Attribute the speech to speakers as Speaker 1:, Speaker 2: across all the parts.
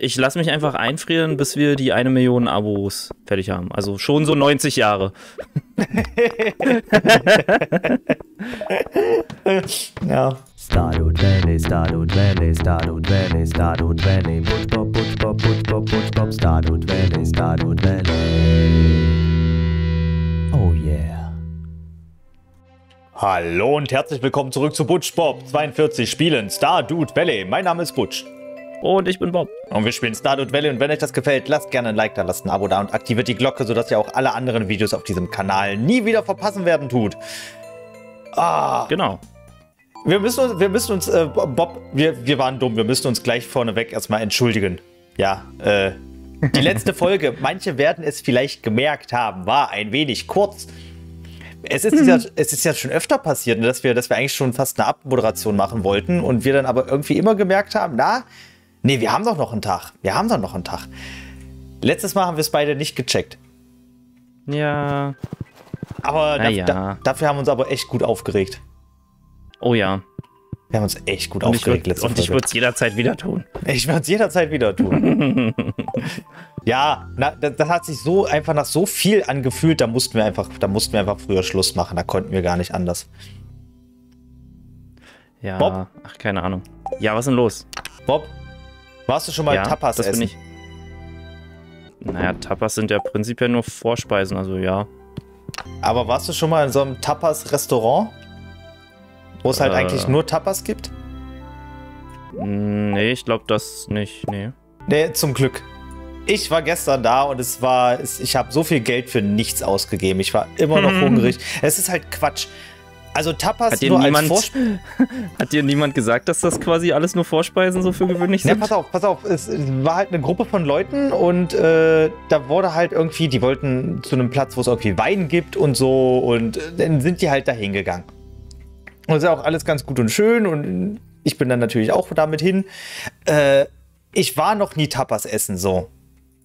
Speaker 1: Ich lasse mich einfach einfrieren, bis wir die 1 Million Abos fertig haben. Also schon so 90 Jahre.
Speaker 2: Ja.
Speaker 3: Stardew Valley, Stardew Valley, Stardew Valley, Stardew Valley, Butch-Bop, Butch-Bop, Butch-Bop, Butch-Bop, Stardew Valley, Stardew Valley. Oh yeah.
Speaker 2: Hallo und herzlich willkommen zurück zu Butch-Bop 42 Spielen Stardew Valley. Mein Name ist Butch.
Speaker 1: Und ich bin Bob.
Speaker 2: Und wir spielen Stardew Valley und wenn euch das gefällt, lasst gerne ein Like da, lasst ein Abo da und aktiviert die Glocke, sodass ihr auch alle anderen Videos auf diesem Kanal nie wieder verpassen werden tut.
Speaker 1: Genau.
Speaker 2: Wir müssen uns, Bob, wir waren dumm, wir müssen uns gleich vorneweg erstmal entschuldigen. Ja, die letzte Folge, manche werden es vielleicht gemerkt haben, war ein wenig kurz. Es ist ja schon öfter passiert, dass wir eigentlich schon fast eine Abmoderation machen wollten und wir dann aber irgendwie immer gemerkt haben, nee, wir haben doch noch einen Tag. Letztes Mal haben wir es beide nicht gecheckt.
Speaker 1: Ja.
Speaker 2: Aber
Speaker 1: ja.
Speaker 2: dafür haben wir uns aber echt gut aufgeregt.
Speaker 1: Oh ja.
Speaker 2: Wir haben uns echt gut aufgeregt letzte Folge.
Speaker 1: Und ich würde es jederzeit wieder tun.
Speaker 2: Ich würde es jederzeit wieder tun. Ja, das hat sich so einfach nach so viel angefühlt, da mussten wir einfach früher Schluss machen. Da konnten wir gar nicht anders.
Speaker 1: Ja,
Speaker 2: Bob?
Speaker 1: Ach, keine Ahnung. Ja, was ist denn los?
Speaker 2: Bob, warst du schon mal
Speaker 1: Ja,
Speaker 2: Tapas
Speaker 1: das
Speaker 2: essen?
Speaker 1: bin ich. Naja, Tapas sind ja prinzipiell nur Vorspeisen, also ja.
Speaker 2: Aber warst du schon mal in so einem Tapas-Restaurant? Wo es halt eigentlich nur Tapas gibt?
Speaker 1: Nee, ich glaube das nicht, nee.
Speaker 2: Nee, zum Glück. Ich war gestern da und ich habe so viel Geld für nichts ausgegeben. Ich war immer noch hungrig. Es ist halt Quatsch. Also Tapas nur als Vorspeise.
Speaker 1: Hat dir niemand gesagt, dass das quasi alles nur Vorspeisen so für gewöhnlich sind?
Speaker 2: Ja, pass auf. Es war halt eine Gruppe von Leuten und da wurde halt irgendwie, die wollten zu einem Platz, wo es irgendwie Wein gibt und so und dann sind die halt da hingegangen. Und das ist ja auch alles ganz gut und schön und ich bin dann natürlich auch damit hin. Ich war noch nie Tapas essen so.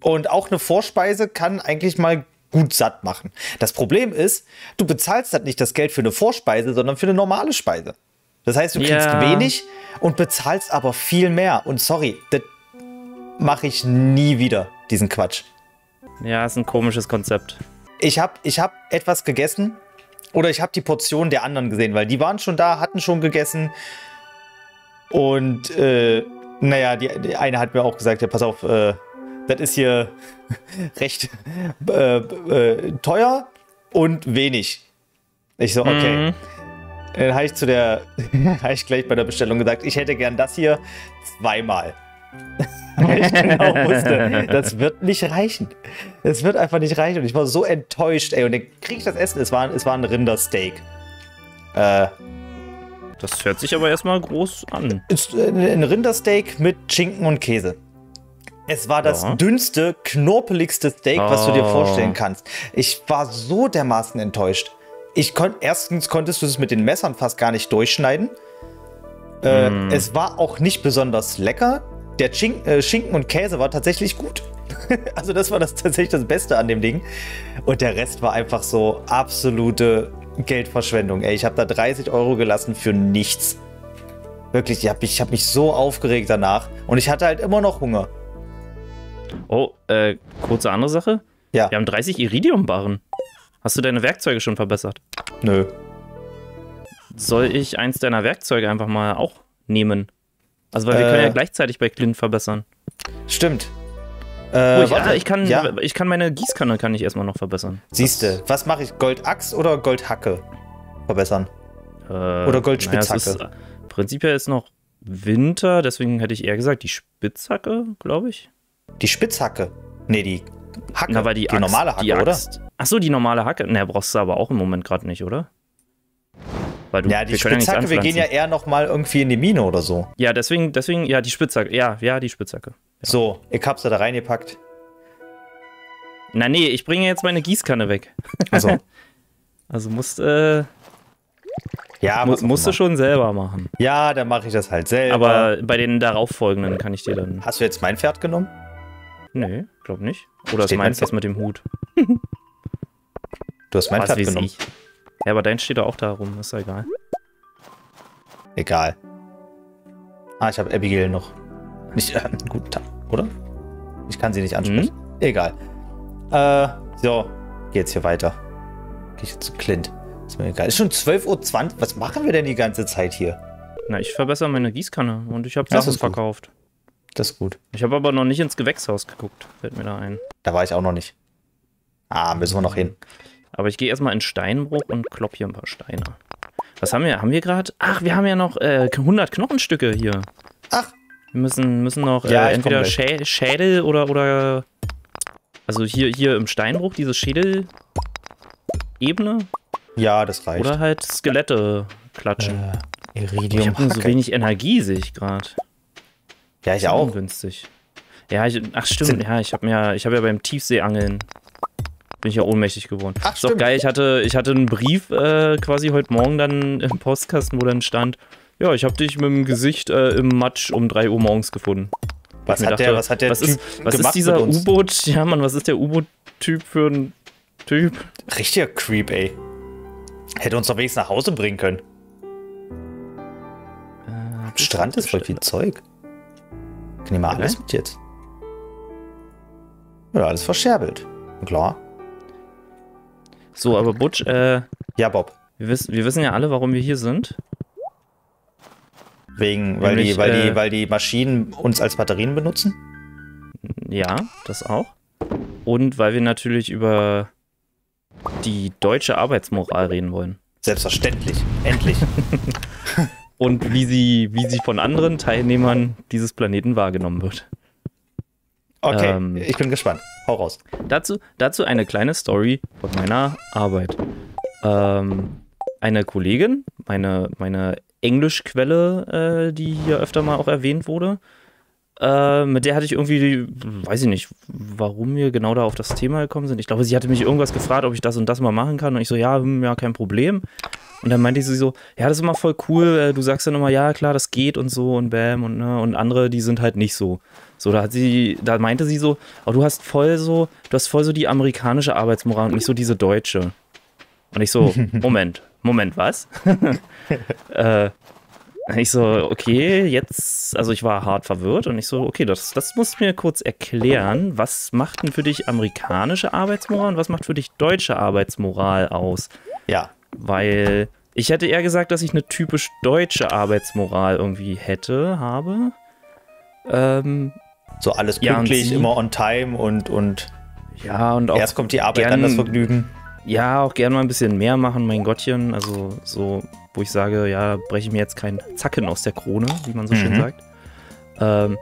Speaker 2: Und auch eine Vorspeise kann eigentlich mal gut satt machen. Das Problem ist, du bezahlst halt nicht das Geld für eine Vorspeise, sondern für eine normale Speise. Das heißt, du kriegst wenig und bezahlst aber viel mehr. Und sorry, das mache ich nie wieder, diesen Quatsch.
Speaker 1: Ja, ist ein komisches Konzept.
Speaker 2: Ich hab etwas gegessen oder ich habe die Portion der anderen gesehen, weil die waren schon da, hatten schon gegessen. Und naja, die eine hat mir auch gesagt, ja, pass auf, das ist hier recht teuer und wenig. Ich so, okay. Dann habe ich gleich bei der Bestellung gesagt, ich hätte gern das hier zweimal. Weil ich genau wusste, das wird nicht reichen. Das wird einfach nicht reichen. Und ich war so enttäuscht, ey. Und dann kriege ich das Essen. Es war ein Rindersteak.
Speaker 1: Das hört sich aber erstmal groß an.
Speaker 2: Ein Rindersteak mit Schinken und Käse. Es war das dünnste, knorpeligste Steak, was du dir vorstellen kannst. Ich war so dermaßen enttäuscht. Erstens konntest du es mit den Messern fast gar nicht durchschneiden. Es war auch nicht besonders lecker. Der Schinken und Käse war tatsächlich gut. Also das war tatsächlich das Beste an dem Ding. Und der Rest war einfach so absolute Geldverschwendung. Ey, ich habe da 30 € gelassen für nichts. Wirklich, ich hab mich so aufgeregt danach. Und ich hatte halt immer noch Hunger.
Speaker 1: Oh, kurze andere Sache.
Speaker 2: Ja.
Speaker 1: Wir haben 30 Iridium-Barren. Hast du deine Werkzeuge schon verbessert?
Speaker 2: Nö.
Speaker 1: Soll ich eins deiner Werkzeuge einfach mal auch nehmen? Also, weil wir können ja gleichzeitig bei Clint verbessern.
Speaker 2: Stimmt.
Speaker 1: Ich kann meine Gießkanne erstmal noch verbessern.
Speaker 2: Siehste, was mache ich? Goldaxt oder Goldhacke verbessern? Oder Goldspitzhacke?
Speaker 1: Naja, prinzipiell ist noch Winter, deswegen hätte ich eher gesagt die Spitzhacke, glaube ich.
Speaker 2: Die Spitzhacke? Nee, die Hacke.
Speaker 1: Na, weil die
Speaker 2: normale Hacke, oder?
Speaker 1: Achso, die normale Hacke. Ne, brauchst du aber auch im Moment gerade nicht, oder? Weil
Speaker 2: Ja, die Spitzhacke, wir gehen ja eher noch mal irgendwie in die Mine oder so.
Speaker 1: Ja, deswegen, ja, die Spitzhacke. Ja, die Spitzhacke. Ja.
Speaker 2: So, ich hab's da reingepackt.
Speaker 1: Na nee, ich bringe jetzt meine Gießkanne weg.
Speaker 2: Also.
Speaker 1: Also musst du schon selber machen.
Speaker 2: Ja, dann mache ich das halt selber.
Speaker 1: Aber bei den darauffolgenden kann ich dir dann...
Speaker 2: Hast du jetzt mein Pferd genommen?
Speaker 1: Nee, glaub nicht. Oder ist meins das mit dem Hut?
Speaker 2: Du hast mein Pferd genommen.
Speaker 1: Ja, aber dein steht da auch da rum, ist ja egal.
Speaker 2: Egal. Ich habe Abigail noch. Nicht, guten Tag, oder? Ich kann sie nicht ansprechen. Egal. So, geht's hier weiter. Geh ich zu Clint. Ist mir egal. Ist schon 12:20 Uhr. Was machen wir denn die ganze Zeit hier?
Speaker 1: Na, ich verbessere meine Gießkanne und ich habe Sachen verkauft.
Speaker 2: Das ist gut.
Speaker 1: Ich habe aber noch nicht ins Gewächshaus geguckt, fällt mir da ein.
Speaker 2: Da war ich auch noch nicht. Müssen wir noch hin.
Speaker 1: Aber ich gehe erstmal in Steinbruch und klopp hier ein paar Steine. Was haben wir? Haben wir gerade? Ach, wir haben ja noch 100 Knochenstücke hier.
Speaker 2: Ach.
Speaker 1: Wir müssen noch entweder Schädel oder also hier im Steinbruch, diese Schädelebene.
Speaker 2: Ja, das reicht.
Speaker 1: Oder halt Skelette klatschen.
Speaker 2: Iridium.
Speaker 1: Ich habe so wenig Energie, sehe ich gerade.
Speaker 2: Ja, ich auch.
Speaker 1: Ungünstig. Ja, stimmt. Ja, ich habe ja beim Tiefseeangeln bin ich ja ohnmächtig geworden.
Speaker 2: Ach,
Speaker 1: ist doch geil. Ich hatte einen Brief quasi heute Morgen dann im Postkasten, wo dann stand, ja, ich habe dich mit dem Gesicht im Matsch um 3 Uhr morgens gefunden.
Speaker 2: Was hat der Typ
Speaker 1: was ist dieser U-Boot? Ja, Mann, was ist der U-Boot-Typ für ein Typ?
Speaker 2: Richtiger Creep, ey. Hätte uns doch wenigstens nach Hause bringen können. Am Strand ist voll viel Zeug. Kann ich mal alles mit jetzt? Ja, alles verscherbelt. Klar.
Speaker 1: So, aber Butch,
Speaker 2: ja, Bob.
Speaker 1: Wir wissen ja alle, warum wir hier sind.
Speaker 2: Weil die Maschinen uns als Batterien benutzen?
Speaker 1: Ja, das auch. Und weil wir natürlich über die deutsche Arbeitsmoral reden wollen.
Speaker 2: Selbstverständlich. Endlich.
Speaker 1: Und wie sie von anderen Teilnehmern dieses Planeten wahrgenommen wird.
Speaker 2: Okay, ich bin gespannt. Hau raus.
Speaker 1: Dazu eine kleine Story von meiner Arbeit. Eine Kollegin, meine Englischquelle, die hier öfter mal auch erwähnt wurde, mit der hatte ich irgendwie, weiß ich nicht, warum wir genau da auf das Thema gekommen sind. Ich glaube, sie hatte mich irgendwas gefragt, ob ich das und das mal machen kann. Und ich so, ja, kein Problem. Und dann meinte sie so, ja, das ist immer voll cool. Du sagst dann immer, ja, klar, das geht und so und bam und andere, die sind halt nicht so. So, da meinte sie so, oh, du hast voll so die amerikanische Arbeitsmoral und nicht so diese deutsche. Und ich so, Moment, was? Ich so, okay, jetzt, also ich war hart verwirrt und ich so, okay, das musst du mir kurz erklären. Was macht denn für dich amerikanische Arbeitsmoral und was macht für dich deutsche Arbeitsmoral aus?
Speaker 2: Ja.
Speaker 1: Weil ich hätte eher gesagt, dass ich eine typisch deutsche Arbeitsmoral irgendwie habe.
Speaker 2: So alles pünktlich, immer on time und
Speaker 1: ja, und auch
Speaker 2: erst kommt die Arbeit, dann das Vergnügen.
Speaker 1: Ja, auch gerne mal ein bisschen mehr machen, mein Gottchen. Also so, wo ich sage, ja, breche ich mir jetzt keinen Zacken aus der Krone, wie man so schön sagt. Und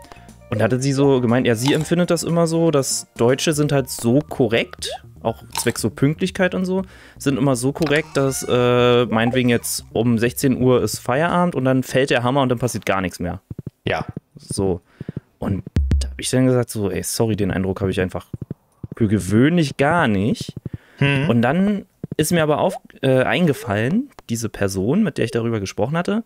Speaker 1: da hatte sie so gemeint, ja, sie empfindet das immer so, dass Deutsche sind halt so korrekt, auch zwecks so Pünktlichkeit und so, sind immer so korrekt, dass meinetwegen jetzt um 16 Uhr ist Feierabend und dann fällt der Hammer und dann passiert gar nichts mehr.
Speaker 2: Ja. So.
Speaker 1: Und da habe ich dann gesagt so, ey, sorry, den Eindruck habe ich einfach für gewöhnlich gar nicht. Und dann ist mir aber eingefallen, diese Person, mit der ich darüber gesprochen hatte,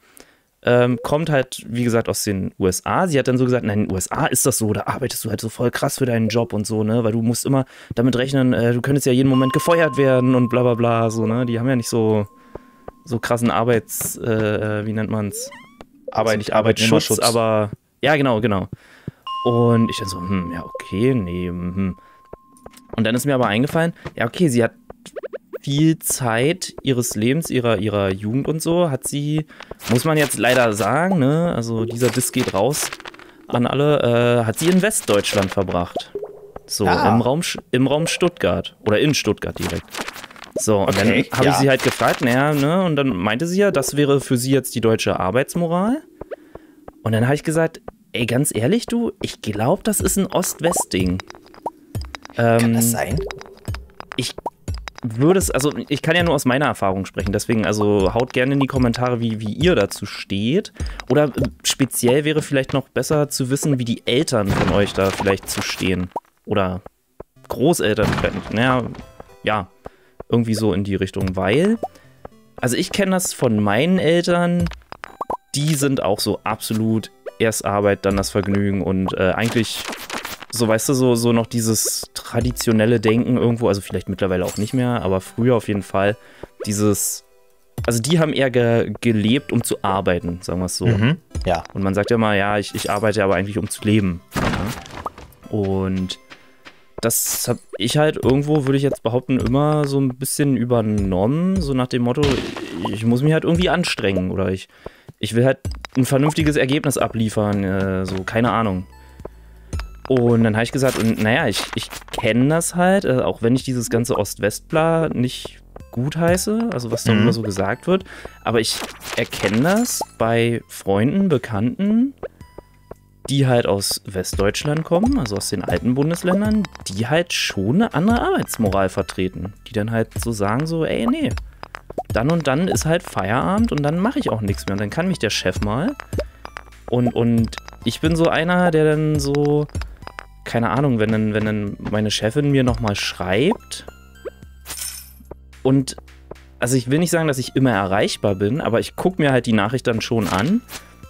Speaker 1: kommt halt, wie gesagt, aus den USA. Sie hat dann so gesagt, nein, in den USA ist das so, da arbeitest du halt so voll krass für deinen Job und so, ne, weil du musst immer damit rechnen, du könntest ja jeden Moment gefeuert werden und bla bla bla, so, ne, die haben ja nicht so krassen wie nennt man's? Nicht Arbeitsschutz, aber, ja, genau. Und ich dann so, ja, okay, nee, Und dann ist mir aber eingefallen, ja, okay, sie hat viel Zeit ihres Lebens, ihrer Jugend und so, hat sie, muss man jetzt leider sagen, ne, also dieser Diss geht raus an alle, hat sie in Westdeutschland verbracht. So, im Raum Stuttgart. Oder in Stuttgart direkt. So, und dann habe ich sie halt gefragt, naja, ne, und dann meinte sie ja, das wäre für sie jetzt die deutsche Arbeitsmoral. Und dann habe ich gesagt, ey, ganz ehrlich, du, ich glaube, das ist ein Ost-West-Ding.
Speaker 2: Kann das sein?
Speaker 1: Ich kann ja nur aus meiner Erfahrung sprechen, deswegen, also haut gerne in die Kommentare, wie ihr dazu steht. Oder speziell wäre vielleicht noch besser zu wissen, wie die Eltern von euch da vielleicht zu stehen. Oder Großeltern vielleicht. Naja, ja, irgendwie so in die Richtung, weil, also ich kenne das von meinen Eltern, die sind auch so absolut erst Arbeit, dann das Vergnügen und eigentlich so, weißt du, so noch dieses traditionelle Denken irgendwo, also vielleicht mittlerweile auch nicht mehr, aber früher auf jeden Fall, dieses also die haben eher gelebt, um zu arbeiten, sagen wir es so.
Speaker 2: Ja.
Speaker 1: Und man sagt ja immer, ja, ich arbeite aber eigentlich, um zu leben. Ja? Und das habe ich halt irgendwo, würde ich jetzt behaupten, immer so ein bisschen übernommen, so nach dem Motto, ich muss mich halt irgendwie anstrengen oder ich will halt ein vernünftiges Ergebnis abliefern, so, keine Ahnung. Und dann habe ich gesagt, und naja, ich kenne das halt, auch wenn ich dieses ganze Ost-West-Bla nicht gut heiße, also was darüber so gesagt wird, aber ich erkenne das bei Freunden, Bekannten, die halt aus Westdeutschland kommen, also aus den alten Bundesländern, die halt schon eine andere Arbeitsmoral vertreten. Die dann halt so sagen so, ey, nee, dann und dann ist halt Feierabend und dann mache ich auch nichts mehr. Und dann kann mich der Chef mal. Und ich bin so einer, der dann so, keine Ahnung, wenn dann meine Chefin mir nochmal schreibt und, also ich will nicht sagen, dass ich immer erreichbar bin, aber ich gucke mir halt die Nachricht dann schon an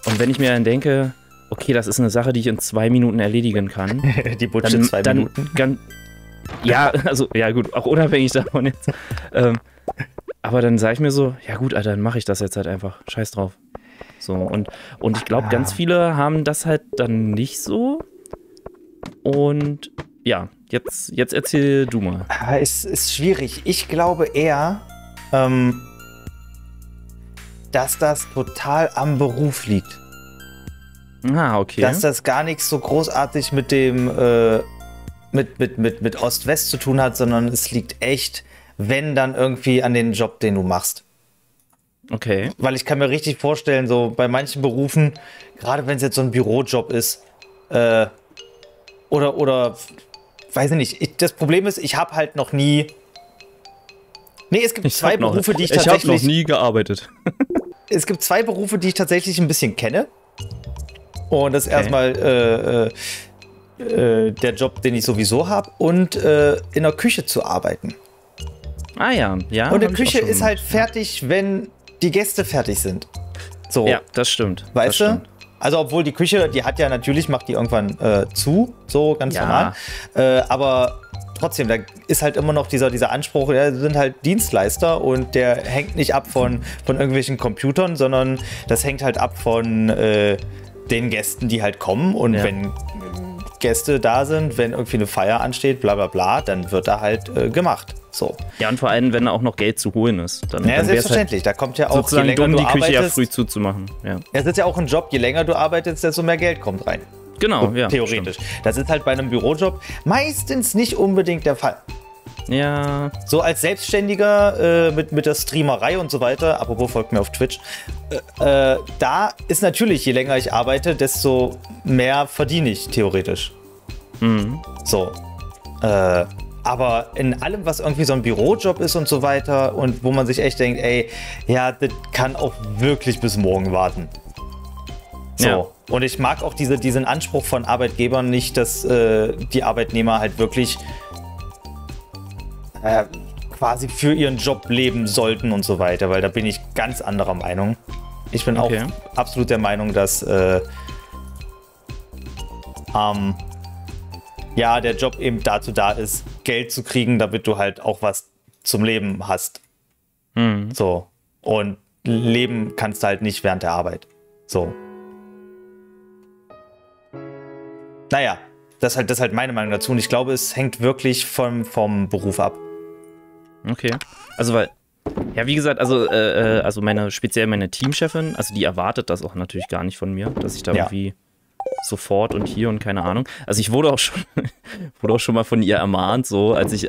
Speaker 1: und wenn ich mir dann denke, okay, das ist eine Sache, die ich in 2 Minuten erledigen kann.
Speaker 2: Die Butsche 2 Minuten.
Speaker 1: Ja, also, ja gut, auch unabhängig davon jetzt. Aber dann sage ich mir so, ja gut, Alter, dann mache ich das jetzt halt einfach. Scheiß drauf. So, und ich glaube, ganz viele haben das halt dann nicht so. Und ja, jetzt erzähl du mal.
Speaker 2: Es ist schwierig. Ich glaube eher, dass das total am Beruf liegt.
Speaker 1: Ah, okay.
Speaker 2: Dass das gar nichts so großartig mit dem mit Ost-West zu tun hat, sondern es liegt echt, wenn dann irgendwie an den Job, den du machst.
Speaker 1: Okay.
Speaker 2: Weil ich kann mir richtig vorstellen, so bei manchen Berufen, gerade wenn es jetzt so ein Bürojob ist, oder weiß ich nicht. Das Problem ist, ich habe halt noch nie. Nee, es gibt zwei Berufe, die ich tatsächlich.
Speaker 1: Ich habe noch nie gearbeitet.
Speaker 2: Es gibt 2 Berufe, die ich tatsächlich ein bisschen kenne. Und das ist erstmal der Job, den ich sowieso habe, und in der Küche zu arbeiten.
Speaker 1: Ah ja, ja.
Speaker 2: Und die Küche ist halt fertig, wenn die Gäste fertig sind. So.
Speaker 1: Ja, das stimmt.
Speaker 2: Weißt du? Also obwohl die Küche, die hat ja natürlich, macht die irgendwann zu, so ganz normal. Aber trotzdem, da ist halt immer noch dieser Anspruch, ja, sind halt Dienstleister und der hängt nicht ab von irgendwelchen Computern, sondern das hängt halt ab von den Gästen, die halt kommen. Und wenn Gäste da sind, wenn irgendwie eine Feier ansteht, bla bla bla, dann wird da halt gemacht. So.
Speaker 1: Ja, und vor allem, wenn da auch noch Geld zu holen ist. Dann,
Speaker 2: ja,
Speaker 1: dann
Speaker 2: selbstverständlich. Halt da kommt ja auch,
Speaker 1: sozusagen
Speaker 2: je länger
Speaker 1: dumm,
Speaker 2: du
Speaker 1: die Küche
Speaker 2: arbeitest,
Speaker 1: ja früh zuzumachen. Ja.
Speaker 2: Es ist ja auch ein Job, je länger du arbeitest, desto mehr Geld kommt rein.
Speaker 1: Genau, ja.
Speaker 2: Theoretisch.
Speaker 1: Stimmt.
Speaker 2: Das ist halt bei einem Bürojob meistens nicht unbedingt der Fall.
Speaker 1: Ja.
Speaker 2: So als Selbstständiger mit der Streamerei und so weiter, apropos folgt mir auf Twitch, da ist natürlich, je länger ich arbeite, desto mehr verdiene ich theoretisch.
Speaker 1: Mhm.
Speaker 2: So. Aber in allem, was irgendwie so ein Bürojob ist und so weiter und wo man sich echt denkt, ey, ja, das kann auch wirklich bis morgen warten. So. Ja. Und ich mag auch diesen Anspruch von Arbeitgebern nicht, dass die Arbeitnehmer halt wirklich quasi für ihren Job leben sollten und so weiter, weil da bin ich ganz anderer Meinung. Ich bin auch absolut der Meinung, dass ja, der Job eben dazu da ist, Geld zu kriegen, damit du halt auch was zum Leben hast.
Speaker 1: Mhm.
Speaker 2: So. Und leben kannst du halt nicht während der Arbeit. So. Naja, das ist halt meine Meinung dazu. Und ich glaube, es hängt wirklich vom Beruf ab.
Speaker 1: Okay. Also, weil, ja, wie gesagt, also speziell meine Teamchefin, also die erwartet das auch natürlich gar nicht von mir, dass ich da irgendwie sofort und hier und keine Ahnung. Also ich wurde auch schon mal von ihr ermahnt, so, sie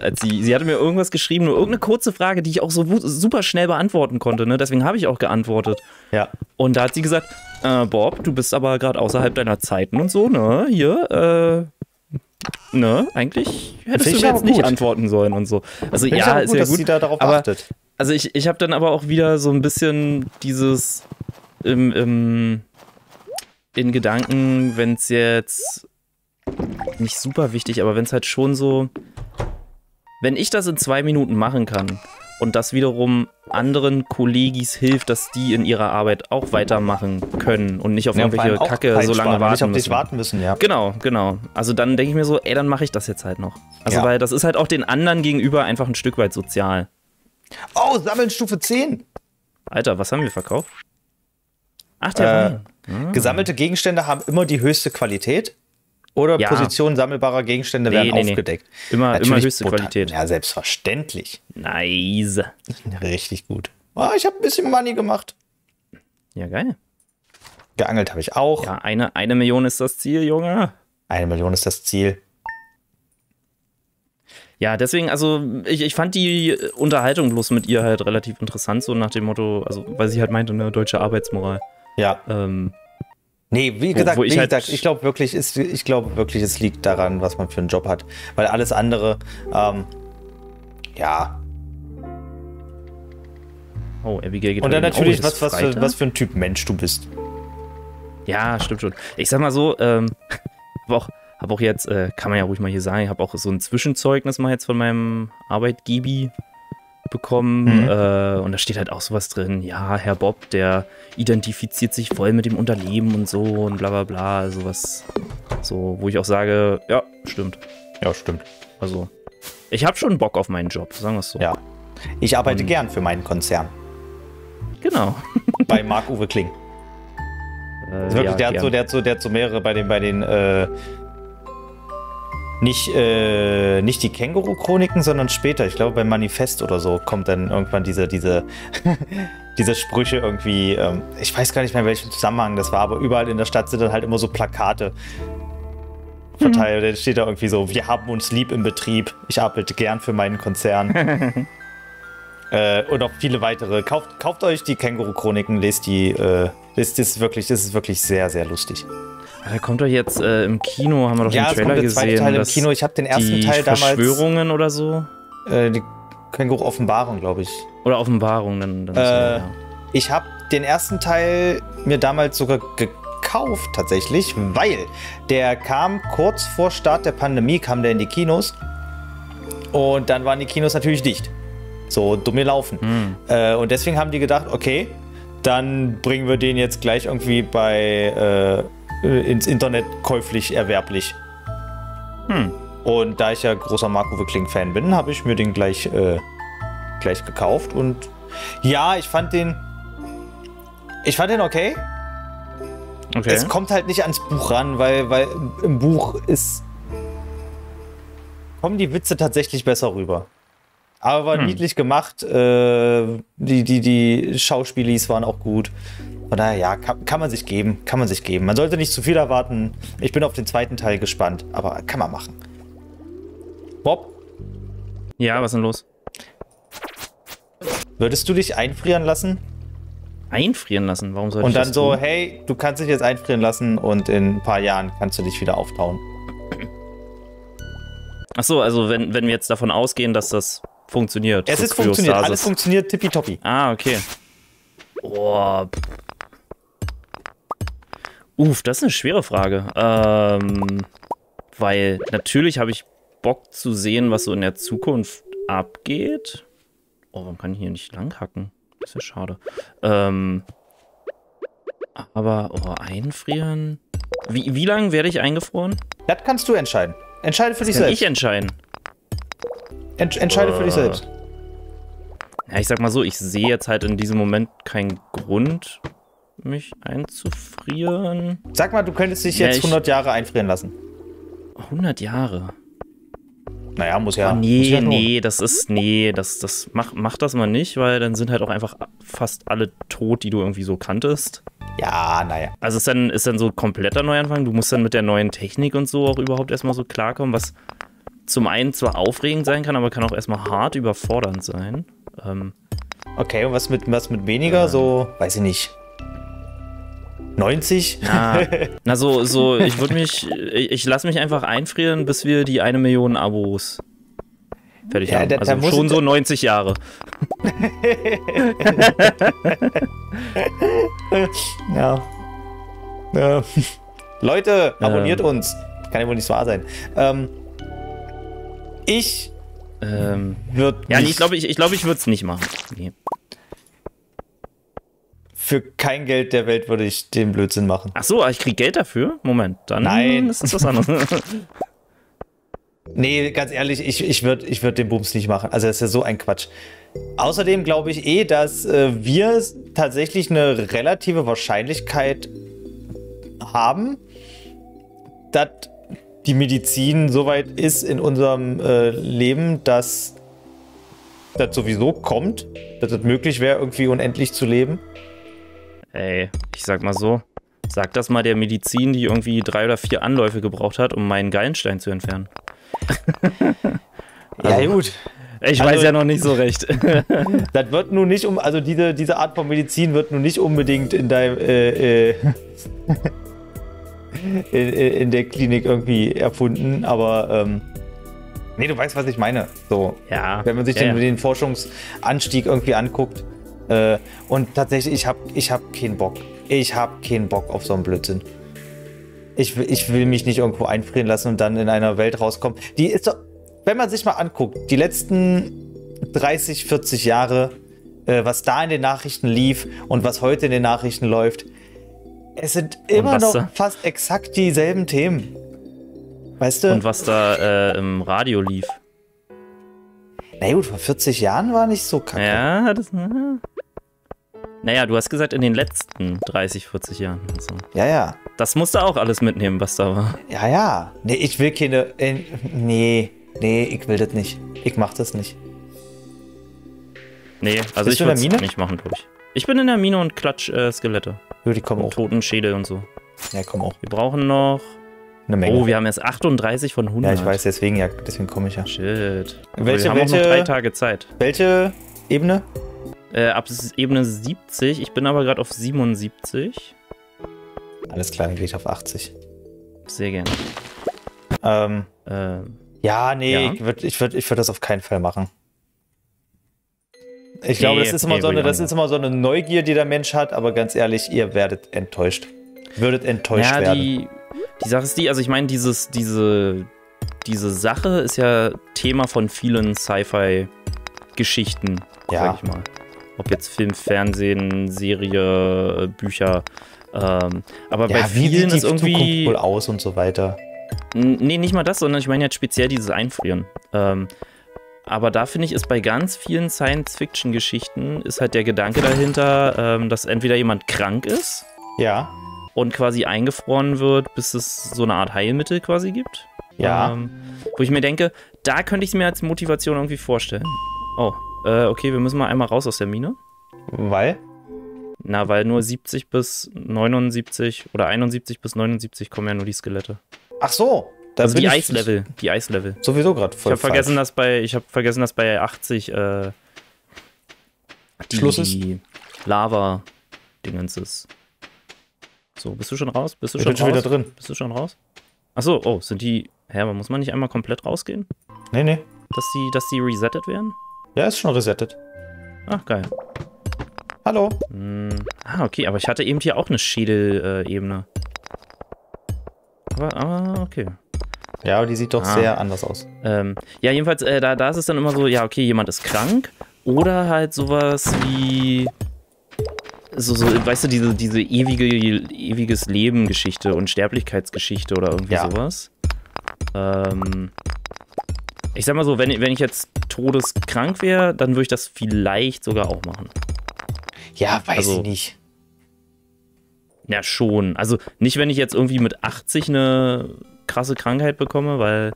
Speaker 1: hatte mir irgendwas geschrieben, nur irgendeine kurze Frage, die ich auch so super schnell beantworten konnte, ne? Deswegen habe ich auch geantwortet.
Speaker 2: Ja.
Speaker 1: Und da hat sie gesagt, Bob, du bist aber gerade außerhalb deiner Zeiten und so, ne? Hier, ne? Eigentlich hättest du jetzt nicht antworten sollen und so. Also
Speaker 2: Find
Speaker 1: ja,
Speaker 2: gut,
Speaker 1: ist ja
Speaker 2: dass
Speaker 1: gut.
Speaker 2: Sie da darauf
Speaker 1: aber,
Speaker 2: achtet.
Speaker 1: Also ich habe dann aber auch wieder so ein bisschen dieses in Gedanken, wenn es jetzt nicht super wichtig, aber wenn es halt schon so, wenn ich das in 2 Minuten machen kann und das wiederum anderen Kollegis hilft, dass die in ihrer Arbeit auch weitermachen können und nicht auf irgendwelche Kacke so lange warten
Speaker 2: müssen. Ja.
Speaker 1: Genau. Also dann denke ich mir so, ey, dann mache ich das jetzt halt noch. Also weil das ist halt auch den anderen gegenüber einfach ein Stück weit sozial.
Speaker 2: Oh, sammeln Stufe 10.
Speaker 1: Alter, was haben wir verkauft? Ach, der Wein.
Speaker 2: Gesammelte Gegenstände haben immer die höchste Qualität oder
Speaker 1: Ja.
Speaker 2: Positionen sammelbarer Gegenstände werden
Speaker 1: nee.
Speaker 2: aufgedeckt.
Speaker 1: Immer
Speaker 2: Natürlich
Speaker 1: höchste
Speaker 2: brutal.
Speaker 1: Qualität.
Speaker 2: Ja, selbstverständlich.
Speaker 1: Nice.
Speaker 2: Richtig gut. Oh, ich habe ein bisschen Money gemacht.
Speaker 1: Ja, geil.
Speaker 2: Geangelt habe ich auch.
Speaker 1: Ja, eine Million ist das Ziel, Junge.
Speaker 2: 1 Million ist das Ziel.
Speaker 1: Ja, deswegen, also ich fand die Unterhaltung bloß mit ihr halt relativ interessant, so nach dem Motto, also weil sie halt meinte, eine deutsche Arbeitsmoral.
Speaker 2: Ja. Nee, wie
Speaker 1: Wo
Speaker 2: gesagt,
Speaker 1: ich halt-
Speaker 2: ich glaube wirklich, es liegt daran, was man für einen Job hat. Weil alles andere, ja.
Speaker 1: Oh, Abigail geht
Speaker 2: Und dann
Speaker 1: rein.
Speaker 2: natürlich,
Speaker 1: Oh, es ist
Speaker 2: was
Speaker 1: Freitag?
Speaker 2: für ein Typ Mensch du bist.
Speaker 1: Ja, stimmt schon. Ich sag mal so, hab auch jetzt, kann man ja ruhig mal hier sagen, ich habe auch so ein Zwischenzeugnis mal jetzt von meinem Arbeitgeber bekommen. Und da steht halt auch sowas drin. Ja, Herr Bob, der identifiziert sich voll mit dem Unternehmen und so und bla bla bla. Also was, so, wo ich auch sage, ja, stimmt.
Speaker 2: Ja, stimmt.
Speaker 1: Also, ich habe schon Bock auf meinen Job, sagen wir es so.
Speaker 2: Ja. Ich arbeite gern für meinen Konzern.
Speaker 1: Genau.
Speaker 2: Bei Marc-Uwe Kling. Wirklich,
Speaker 1: ja,
Speaker 2: der hat so mehrere bei den nicht die Känguru-Chroniken, sondern später, ich glaube beim Manifest oder so, kommt dann irgendwann diese diese Sprüche irgendwie, ich weiß gar nicht mehr, in welchem Zusammenhang das war, aber überall in der Stadt sind dann halt immer so Plakate verteilt. Da steht da irgendwie so, wir haben uns lieb im Betrieb, ich arbeite gern für meinen Konzern. Und auch viele weitere. Kauft euch die Känguru-Chroniken, lest die, das ist wirklich sehr, sehr lustig.
Speaker 1: Da kommt doch jetzt im Kino, haben wir doch den
Speaker 2: Ja, es
Speaker 1: Trailer
Speaker 2: kommt der zweite
Speaker 1: gesehen.
Speaker 2: Teil im
Speaker 1: dass
Speaker 2: Kino. Ich habe den ersten
Speaker 1: die
Speaker 2: Teil damals.
Speaker 1: Verschwörungen oder so?
Speaker 2: Die Känguru-Offenbarung, glaube ich.
Speaker 1: Oder Offenbarungen. Dann so, ja.
Speaker 2: Ich habe den ersten Teil mir damals sogar gekauft, tatsächlich, weil der kam kurz vor Start der Pandemie, kam der in die Kinos. Und dann waren die Kinos natürlich dicht. So dumm laufen. Und deswegen haben die gedacht, okay, dann bringen wir den jetzt gleich irgendwie ins Internet käuflich erwerblich. Und da ich ja großer Marc-Uwe Kling-Fan bin, habe ich mir den gleich gekauft. Und ja, ich fand den okay.
Speaker 1: Okay.
Speaker 2: Es kommt halt nicht ans Buch ran, weil im Buch kommen die Witze tatsächlich besser rüber. Aber war niedlich gemacht. Die Schauspielis waren auch gut. Von daher, ja, kann man sich geben. Kann man sich geben. Man sollte nicht zu viel erwarten. Ich bin auf den zweiten Teil gespannt. Aber kann man machen. Bob,
Speaker 1: Ja, was ist denn los?
Speaker 2: würdest du dich einfrieren lassen?
Speaker 1: Einfrieren lassen? Warum soll ich
Speaker 2: Und dann
Speaker 1: das
Speaker 2: so,
Speaker 1: tun?
Speaker 2: hey, du kannst dich jetzt einfrieren lassen und in ein paar Jahren kannst du dich wieder auftauen.
Speaker 1: Achso, also wenn wir jetzt davon ausgehen, dass das funktioniert.
Speaker 2: Es
Speaker 1: so
Speaker 2: ist funktioniert.
Speaker 1: Kryostasis.
Speaker 2: Alles funktioniert tippitoppi.
Speaker 1: Ah, okay. Oh. Das ist eine schwere Frage. Weil natürlich habe ich Bock zu sehen, was so in der Zukunft abgeht. Oh, warum kann ich hier nicht langhacken? Das ist ja schade. Aber, einfrieren? Wie lange werde ich eingefroren?
Speaker 2: Das kannst du entscheiden. Entscheide für dich
Speaker 1: Kann
Speaker 2: selbst.
Speaker 1: ich entscheiden?
Speaker 2: Entscheide für dich selbst.
Speaker 1: Ja, ich sag mal so, ich sehe jetzt halt in diesem Moment keinen Grund, mich einzufrieren.
Speaker 2: Sag mal, du könntest dich
Speaker 1: Ja,
Speaker 2: jetzt 100 Jahre einfrieren lassen.
Speaker 1: 100 Jahre.
Speaker 2: Naja, muss ja. muss
Speaker 1: Nee,
Speaker 2: ja
Speaker 1: nee, das mach das mal nicht, weil dann sind halt auch einfach fast alle tot, die du irgendwie so kanntest.
Speaker 2: Ja, naja.
Speaker 1: Also ist dann so ein kompletter Neuanfang. Du musst dann mit der neuen Technik und so auch überhaupt erstmal so klarkommen, was zum einen zwar aufregend sein kann, aber kann auch erstmal hart überfordernd sein.
Speaker 2: Okay, und was mit weniger? So, weiß ich nicht. 90?
Speaker 1: Na so, ich lasse mich einfach einfrieren, bis wir die 1 Million Abos fertig
Speaker 2: Ja,
Speaker 1: haben.
Speaker 2: da
Speaker 1: Also
Speaker 2: muss
Speaker 1: schon
Speaker 2: ich-
Speaker 1: so 90 Jahre.
Speaker 2: Ja. Leute, abonniert uns. Kann ja wohl nicht so wahr sein. Ich würde
Speaker 1: Ja, nee, ich glaube, ich würde es nicht machen. Nee.
Speaker 2: für kein Geld der Welt würde ich den Blödsinn machen.
Speaker 1: Ach so, ich krieg Geld dafür? Moment, dann
Speaker 2: Nein.
Speaker 1: ist das was anderes.
Speaker 2: Nee, ganz ehrlich, ich würd den Bums nicht machen. Also das ist ja so ein Quatsch. Außerdem glaube ich dass wir tatsächlich eine relative Wahrscheinlichkeit haben, dass die Medizin so weit ist in unserem Leben, dass das sowieso kommt, dass es möglich wäre, irgendwie unendlich zu leben.
Speaker 1: Ey, ich sag mal so, sag das mal der Medizin, die irgendwie 3 oder 4 Anläufe gebraucht hat, um meinen Gallenstein zu entfernen.
Speaker 2: Ja, gut.
Speaker 1: Ich weiß ja noch nicht so recht.
Speaker 2: Das wird nun nicht also diese Art von Medizin wird nun nicht unbedingt in deinem in der Klinik irgendwie erfunden, aber nee, du weißt, was ich meine. So,
Speaker 1: Ja.
Speaker 2: wenn man sich den Forschungsanstieg irgendwie anguckt. Und tatsächlich, ich hab keinen Bock. Ich habe keinen Bock auf so einen Blödsinn. Ich will mich nicht irgendwo einfrieren lassen und dann in einer Welt rauskommen. Die ist doch, wenn man sich mal anguckt, die letzten 30, 40 Jahre, was da in den Nachrichten lief und was heute in den Nachrichten läuft, es sind immer noch fast exakt dieselben Themen. Weißt du?
Speaker 1: Und was da im Radio lief.
Speaker 2: Na gut, vor 40 Jahren war nicht so kacke.
Speaker 1: Ja, naja, du hast gesagt, in den letzten 30, 40 Jahren. Also.
Speaker 2: Ja.
Speaker 1: Das musst du auch alles mitnehmen, was da war.
Speaker 2: Ja. Nee, ich will keine. Nee, ich will das nicht. Ich mach das nicht.
Speaker 1: Nee, also ich will es nicht machen, glaube ich. Ich bin in der Mine und klatsch Skelette.
Speaker 2: Ja, die kommen auch.
Speaker 1: Toten Schädel und so.
Speaker 2: Ja, kommen auch.
Speaker 1: Wir brauchen noch
Speaker 2: eine Menge.
Speaker 1: Oh, wir haben erst 38 von 100.
Speaker 2: Ja, ich weiß, deswegen komme ich ja.
Speaker 1: Shit.
Speaker 2: Wir
Speaker 1: haben auch noch 3 Tage Zeit.
Speaker 2: Welche Ebene?
Speaker 1: Ab Ebene 70. Ich bin aber gerade auf 77.
Speaker 2: Alles klar, dann gehe ich auf 80.
Speaker 1: Sehr gerne.
Speaker 2: Ja, nee, ja. Ich würd das auf keinen Fall machen. Ich glaube, das ist immer so eine Neugier, die der Mensch hat, aber ganz ehrlich, ihr werdet enttäuscht. Würdet enttäuscht werden.
Speaker 1: Die Sache ist die, also ich meine, diese Sache ist ja Thema von vielen Sci-Fi-Geschichten, sag ich mal. Ob jetzt Film, Fernsehen, Serie, Bücher. Aber bei vielen ist irgendwie
Speaker 2: Zukunft wohl aus und so weiter.
Speaker 1: Nee, nicht mal das, sondern ich meine jetzt speziell dieses Einfrieren. Aber da finde ich, ist bei ganz vielen Science-Fiction-Geschichten ist halt der Gedanke dahinter, dass entweder jemand krank ist.
Speaker 2: Ja.
Speaker 1: Und quasi eingefroren wird, bis es so eine Art Heilmittel quasi gibt.
Speaker 2: Ja.
Speaker 1: Wo ich mir denke, da könnte ich es mir als Motivation irgendwie vorstellen. Oh, okay, wir müssen mal einmal raus aus der Mine.
Speaker 2: Weil?
Speaker 1: Na, weil nur 70 bis 79 oder 71 bis 79 kommen ja nur die Skelette.
Speaker 2: Ach so.
Speaker 1: Also die Eislevel.
Speaker 2: Sowieso gerade voll.
Speaker 1: Ich habe vergessen, dass bei 80
Speaker 2: Schluss ist.
Speaker 1: Die Lava-Dingens ist. So, bist du schon raus?
Speaker 2: Ich bin schon wieder drin.
Speaker 1: Bist du schon raus? Achso, oh, sind die. Hä, aber muss man nicht einmal komplett rausgehen?
Speaker 2: Nee.
Speaker 1: Dass die resettet werden?
Speaker 2: Ja, ist schon resettet.
Speaker 1: Ach, geil.
Speaker 2: Hallo.
Speaker 1: Okay, aber ich hatte eben hier auch eine Schädel-Ebene. Aber okay.
Speaker 2: Ja, aber die sieht doch sehr anders aus.
Speaker 1: Ja, jedenfalls, da ist es dann immer so, ja, okay, jemand ist krank. Oder halt sowas wie. So, weißt du, diese ewiges Leben-Geschichte und Sterblichkeitsgeschichte oder irgendwie sowas. Ich sag mal so, wenn ich jetzt todeskrank wäre, dann würde ich das vielleicht sogar auch machen.
Speaker 2: Ja, weiß ich nicht.
Speaker 1: Ja, schon. Also nicht, wenn ich jetzt irgendwie mit 80 eine krasse Krankheit bekomme, weil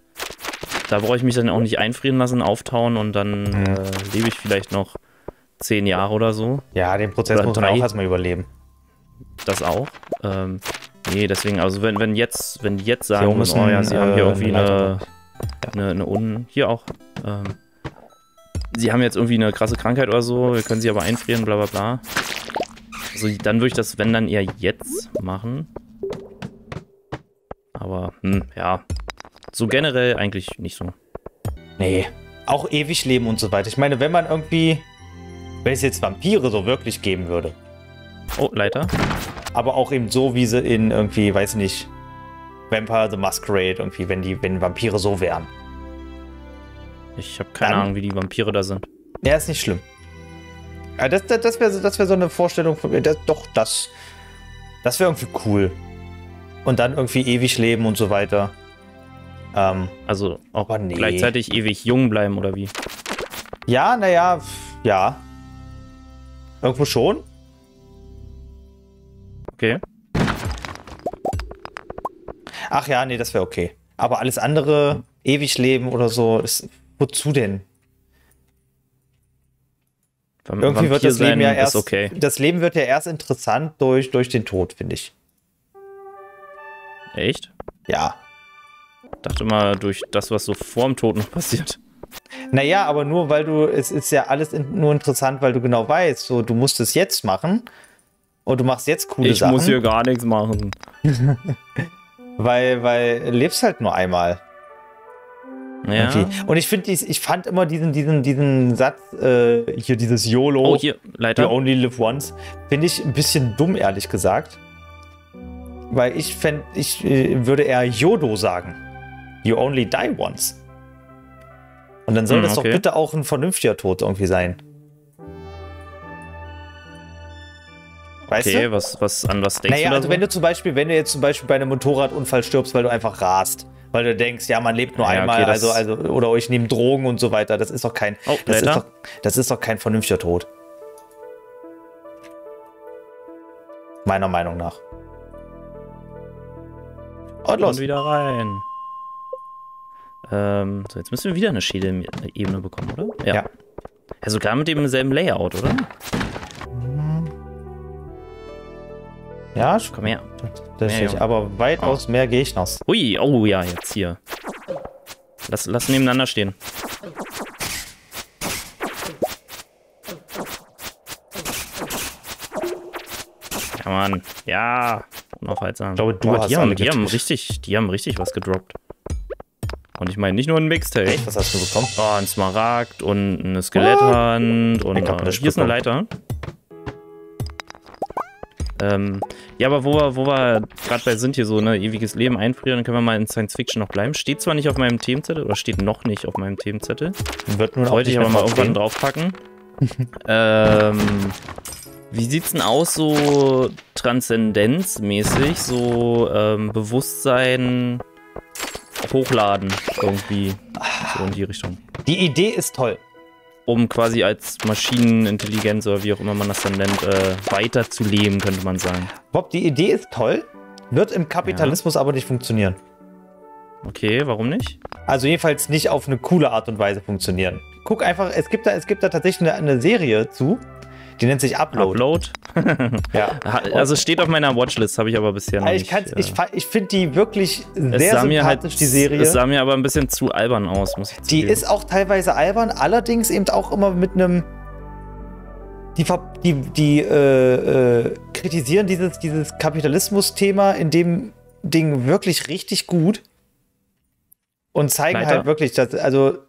Speaker 1: da brauche ich mich dann auch nicht einfrieren lassen, auftauen und dann lebe ich vielleicht noch 10 Jahre oder so.
Speaker 2: Ja, den Prozess muss man auch erstmal überleben.
Speaker 1: Das auch. Nee, deswegen, also wenn jetzt sagen müssen, oh ja, sie haben hier irgendwie hier auch. Sie haben jetzt irgendwie eine krasse Krankheit oder so, wir können sie aber einfrieren, bla bla bla. Also dann würde ich das, wenn dann eher jetzt machen. Aber, ja. So generell eigentlich nicht so.
Speaker 2: Nee. Auch ewig leben und so weiter. Ich meine, wenn es jetzt Vampire so wirklich geben würde.
Speaker 1: Oh, Leiter.
Speaker 2: Aber auch eben so, wie sie in irgendwie, weiß nicht, Vampire the Masquerade, irgendwie, wenn Vampire so wären.
Speaker 1: Ich habe keine Ahnung, wie die Vampire da sind.
Speaker 2: Ja, ist nicht schlimm. Ja, das wäre so eine Vorstellung von mir. Das wäre irgendwie cool. Und dann irgendwie ewig leben und so weiter.
Speaker 1: Also auch
Speaker 2: aber nee.
Speaker 1: gleichzeitig ewig jung bleiben, oder wie?
Speaker 2: Ja, naja, ja. Irgendwo schon.
Speaker 1: Okay.
Speaker 2: Ach ja, nee, das wäre okay. Aber alles andere, ewig leben oder so, ist, wozu denn? Irgendwie wird das Leben ja erst,
Speaker 1: okay.
Speaker 2: Das Leben wird ja erst interessant durch den Tod, finde ich.
Speaker 1: Echt?
Speaker 2: Ja.
Speaker 1: Dachte mal, durch das, was so vorm Tod noch passiert.
Speaker 2: Naja, aber nur weil es ist ja alles nur interessant, weil du genau weißt, so, du musst es jetzt machen und du machst jetzt coole Sachen.
Speaker 1: Ich muss hier gar nichts machen.
Speaker 2: weil du lebst halt nur einmal.
Speaker 1: Ja.
Speaker 2: Irgendwie. Und ich fand immer diesen Satz, hier dieses YOLO,
Speaker 1: Oh, hier, Leiter.
Speaker 2: You only live once, finde ich ein bisschen dumm, ehrlich gesagt. Weil ich würde eher YODO sagen. You only die once. Und dann soll das doch bitte auch ein vernünftiger Tod irgendwie sein. Weißt du?
Speaker 1: An was denkst
Speaker 2: Naja,
Speaker 1: du da
Speaker 2: also
Speaker 1: so?
Speaker 2: wenn du jetzt zum Beispiel bei einem Motorradunfall stirbst, weil du einfach rast. Weil du denkst, ja, man lebt nur einmal,
Speaker 1: okay,
Speaker 2: oder euch nehmen Drogen und so weiter. Das ist doch kein,
Speaker 1: Leiter?
Speaker 2: das ist doch kein vernünftiger Tod. Meiner Meinung nach. Und los.
Speaker 1: Und wieder rein. So, jetzt müssen wir wieder eine Schädelebene bekommen, oder?
Speaker 2: Ja.
Speaker 1: Ja, sogar mit demselben Layout, oder?
Speaker 2: Ja,
Speaker 1: Komm her.
Speaker 2: tatsächlich. Aber weitaus mehr Gegners.
Speaker 1: Ui, oh ja, jetzt hier. Lass nebeneinander stehen. Ja, Mann. Ja. Unaufhaltsam.
Speaker 2: Ich glaube, du
Speaker 1: Aber
Speaker 2: hast
Speaker 1: die
Speaker 2: alle
Speaker 1: haben richtig was gedroppt. Und ich meine nicht nur ein Mixtape.
Speaker 2: Echt? Was hast du bekommen?
Speaker 1: Oh, ein Smaragd und eine Skeletthand und
Speaker 2: Ich hab nicht
Speaker 1: hier ist eine
Speaker 2: bekommen.
Speaker 1: Leiter. Ja, aber wo wir gerade bei sind hier so, ne, ewiges Leben einfrieren, dann können wir mal in Science Fiction noch bleiben. Steht zwar nicht auf meinem Themenzettel, oder steht noch nicht auf meinem Themenzettel.
Speaker 2: Wird nun
Speaker 1: Wollte ich aber mal irgendwann draufpacken. Wie sieht's denn aus, so transzendenzmäßig, so Bewusstsein hochladen irgendwie, so in die Richtung.
Speaker 2: Die Idee ist toll.
Speaker 1: Um quasi als Maschinenintelligenz oder wie auch immer man das dann nennt, weiterzuleben, könnte man sagen.
Speaker 2: Bob, die Idee ist toll, wird im Kapitalismus aber nicht funktionieren.
Speaker 1: Okay, warum nicht?
Speaker 2: Also jedenfalls nicht auf eine coole Art und Weise funktionieren. Guck einfach, es gibt da tatsächlich eine Serie zu, die nennt sich Upload. Ja.
Speaker 1: Also steht auf meiner Watchlist, habe ich aber bisher noch nicht.
Speaker 2: Ich finde die wirklich sehr sympathisch, die Serie.
Speaker 1: Es sah mir aber ein bisschen zu albern aus, muss ich zugeben.
Speaker 2: Die ist auch teilweise albern, allerdings eben auch immer mit einem... Die kritisieren dieses Kapitalismus-Thema in dem Ding wirklich richtig gut und zeigen halt wirklich, dass, also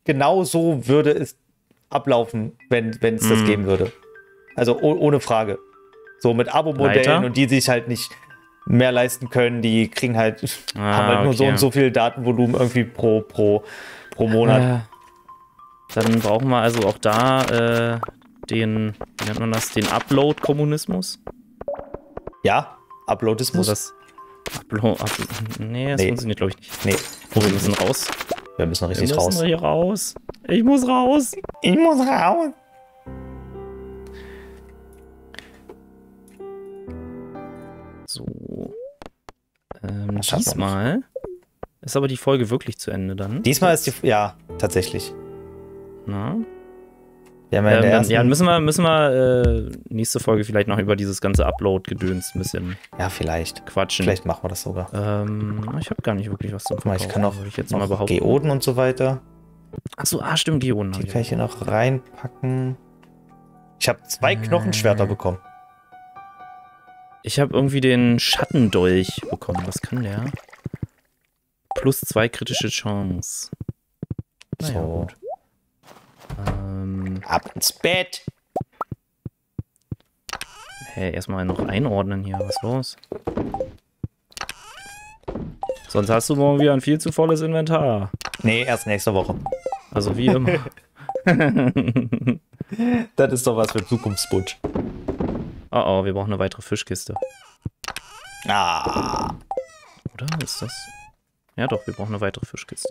Speaker 2: genau so würde es ablaufen, wenn es das geben würde. Also ohne Frage. So mit Abo-Modellen und die sich halt nicht mehr leisten können, die kriegen halt, haben halt nur so und so viel Datenvolumen irgendwie pro Monat.
Speaker 1: Dann brauchen wir also auch da wie nennt man das, den Upload-Kommunismus?
Speaker 2: Ja, Uploadismus.
Speaker 1: Also nee, das funktioniert glaube ich nicht.
Speaker 2: Nee.
Speaker 1: Oh, wir müssen raus.
Speaker 2: Wir müssen richtig raus.
Speaker 1: Hier raus. Ich muss raus.
Speaker 2: Ich muss raus.
Speaker 1: So. Diesmal ist aber die Folge wirklich zu Ende dann.
Speaker 2: Diesmal ist ja, tatsächlich.
Speaker 1: Na?
Speaker 2: Wir haben ja
Speaker 1: müssen wir nächste Folge vielleicht noch über dieses ganze Upload-Gedöns ein bisschen
Speaker 2: vielleicht
Speaker 1: quatschen.
Speaker 2: Vielleicht machen wir das sogar.
Speaker 1: Ich habe gar nicht wirklich was zum Verkaufen.
Speaker 2: Ich kann auch
Speaker 1: jetzt mal behaupten.
Speaker 2: Geoden und so weiter.
Speaker 1: Achso, stimmt, Geoden.
Speaker 2: Die kann ich hier noch reinpacken. Ich habe 2 Knochenschwerter bekommen.
Speaker 1: Ich habe irgendwie den Schattendolch bekommen. Was kann der? Plus 2 kritische Chance.
Speaker 2: So.
Speaker 1: Gut.
Speaker 2: Ab ins Bett.
Speaker 1: Hey, erstmal noch einordnen hier. Was ist los? Sonst hast du morgen wieder ein viel zu volles Inventar.
Speaker 2: Nee, erst nächste Woche.
Speaker 1: Also wie immer.
Speaker 2: Das ist doch was für Zukunftswunsch.
Speaker 1: Oh, wir brauchen eine weitere Fischkiste.
Speaker 2: Ah.
Speaker 1: Oder ist das? Ja doch, wir brauchen eine weitere Fischkiste.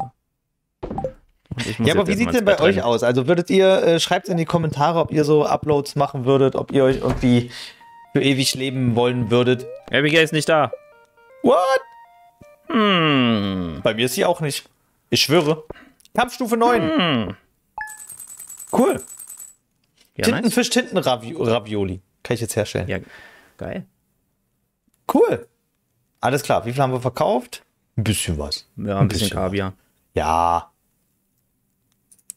Speaker 1: Und ich muss
Speaker 2: Ja, aber
Speaker 1: jetzt
Speaker 2: wie sieht
Speaker 1: erstmal
Speaker 2: denn bei
Speaker 1: ins Bett
Speaker 2: euch
Speaker 1: rennen.
Speaker 2: aus? Also würdet ihr, schreibt in die Kommentare, ob ihr so Uploads machen würdet, ob ihr euch irgendwie für ewig leben wollen würdet.
Speaker 1: Abigail ist nicht da.
Speaker 2: What?
Speaker 1: Hm.
Speaker 2: Bei mir ist sie auch nicht. Ich schwöre. Kampfstufe 9. Cool.
Speaker 1: Ja, nice.
Speaker 2: Tintenfisch, Tintenravioli. Kann ich jetzt herstellen.
Speaker 1: Ja, geil.
Speaker 2: Cool. Alles klar. Wie viel haben wir verkauft? Ein bisschen was.
Speaker 1: Ja, ein bisschen
Speaker 2: was.
Speaker 1: Kaviar.
Speaker 2: Ja.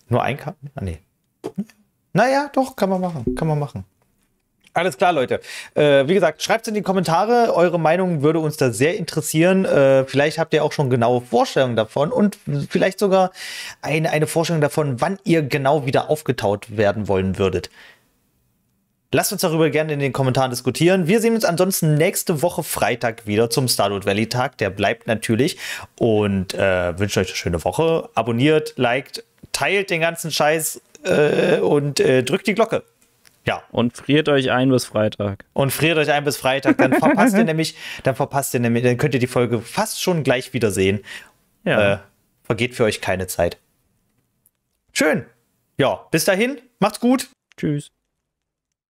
Speaker 2: Nur ein Kaviar? Ah, nee. Naja, doch, kann man machen. Kann man machen. Alles klar, Leute. Wie gesagt, schreibt es in die Kommentare. Eure Meinung würde uns da sehr interessieren. Vielleicht habt ihr auch schon genaue Vorstellungen davon und vielleicht sogar eine Vorstellung davon, wann ihr genau wieder aufgetaut werden wollen würdet. Lasst uns darüber gerne in den Kommentaren diskutieren. Wir sehen uns ansonsten nächste Woche Freitag wieder zum Stardew Valley Tag. Der bleibt natürlich. Und wünsche euch eine schöne Woche. Abonniert, liked, teilt den ganzen Scheiß und drückt die Glocke. Ja.
Speaker 1: Und friert euch ein bis Freitag.
Speaker 2: Und friert euch ein bis Freitag. Dann verpasst ihr nämlich, dann könnt ihr die Folge fast schon gleich wieder sehen.
Speaker 1: Ja.
Speaker 2: Vergeht für euch keine Zeit. Schön. Ja, bis dahin. Macht's gut.
Speaker 1: Tschüss.